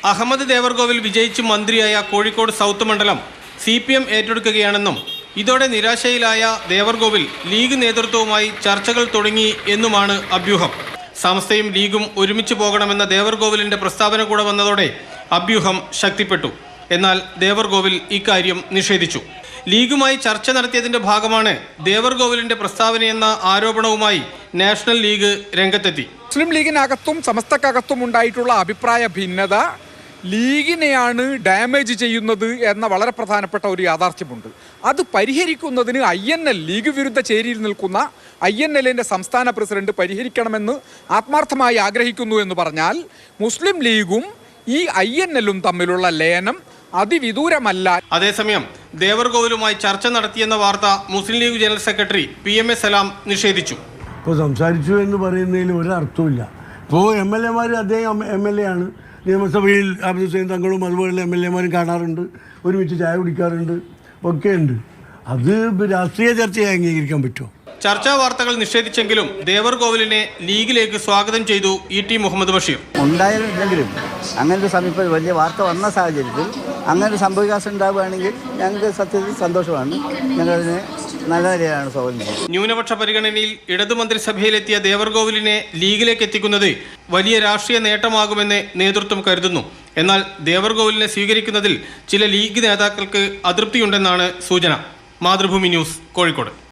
അഹമ്മദ് ദേവർകോവിൽ വിജയിച്ച് മന്ത്രിയായ കോഴിക്കോട് സൗത്ത് മണ്ഡലം CPM ഏറ്റെടുക്കുകയാണെന്നും ഇതോടെ നിരാശയിലായ ദേവർകോവിൽ ലീഗ് നേതൃത്വവുമായി ചർച്ചകൾ തുടങ്ങി എന്നുമാണ് അഭ്യൂഹം. സമസ്തയും ലീഗും ഒരുമിച്ച് പോകണമെന്ന ദേവർകോവിലിന്റെ പ്രസ്താവന കൂടെ വന്നതോടെ അഭ്യൂഹം ശക്തിപ്പെട്ടു. എന്നാൽ ദേവർകോവിൽ ഇക്കാര്യം നിഷേധിച്ചു. ലീഗുമായി ചർച്ച നടത്തിയതിന്റെ ഭാഗമാണ് ദേവർകോവിലിന്റെ പ്രസ്താവനയെന്ന ആരോപണവുമായി നാഷണൽ ലീഗ് രംഗത്തെത്തി. മുസ്ലിം ലീഗിനകത്തും സമസ്തക്കകത്തും ഉണ്ടായിട്ടുള്ള അഭിപ്രായ ഭിന്നത ലീഗിനെയാണ് ഡാമേജ് ചെയ്യുന്നത് എന്ന വളരെ പ്രധാനപ്പെട്ട ഒരു യാഥാർത്ഥ്യമുണ്ട്. അത് പരിഹരിക്കുന്നതിന് INL ലീഗ് വിരുദ്ധ ചേരിയിൽ നിൽക്കുന്ന INLന്റെ സംസ്ഥാന പ്രസിഡന്റ് പരിഹരിക്കണമെന്ന് ആത്മാർത്ഥമായി ആഗ്രഹിക്കുന്നു എന്ന് പറഞ്ഞാൽ മുസ്ലിം ലീഗും ഈ INLും തമ്മിലുള്ള ലയനം അതിവിദൂരമല്ല. അതേസമയം ദേവർകോവിലുമായി ചർച്ച നടത്തിയെന്ന വാർത്ത മുസ്ലിം ലീഗ് ജനറൽ സെക്രട്ടറി PMA സലാം നിഷേധിച്ചു. ഇപ്പോൾ സംസാരിച്ചു എന്ന് പറയുന്നതിൽ ഒരർത്ഥമില്ല. ഇപ്പോൾ MLA അദ്ദേഹം MLA ആണ്. നിയമസഭയിൽ അബ്ദുൽ ഹുസൈൻ തങ്ങളും അതുപോലുള്ള MLA കാണാറുണ്ട്, ഒരുമിച്ച് ചായ കുടിക്കാറുണ്ട്, ഒക്കെ ഉണ്ട്. അത് രാഷ്ട്രീയ ചർച്ചയെ അംഗീകരിക്കാൻ പറ്റുമോ? ചർച്ചാ വാർത്തകൾ നിഷേധിച്ചെങ്കിലും ദേവർകോവിലിനെ ലീഗിലേക്ക് സ്വാഗതം ചെയ്തു ET മുഹമ്മദ് ബഷീർ. ഉണ്ടായിരുന്നില്ലെങ്കിലും അങ്ങനൊരു സമീപം വലിയ വാർത്ത വന്ന സാഹചര്യത്തിൽ അങ്ങനെ സംഭവവികാസം ഉണ്ടാവുകയാണെങ്കിൽ ഞങ്ങൾക്ക് സത്യത്തിൽ സന്തോഷമാണ്. ഞങ്ങളതിനെ നല്ല നിലയിലാണ് സ്വാഗതം ചെയ്യുന്നത്. ന്യൂനപക്ഷ പരിഗണനയിൽ ഇടതു മന്ത്രിസഭയിലെത്തിയ ദേവർകോവിലിനെ ലീഗിലേക്ക് എത്തിക്കുന്നത് വലിയ രാഷ്ട്രീയ നേട്ടമാകുമെന്ന് നേതൃത്വം കരുതുന്നു. എന്നാൽ ദേവർകോവിലിനെ സ്വീകരിക്കുന്നതിൽ ചില ലീഗ് നേതാക്കൾക്ക് അതൃപ്തിയുണ്ടെന്നാണ് സൂചന. മാതൃഭൂമി ന്യൂസ്, കോഴിക്കോട്.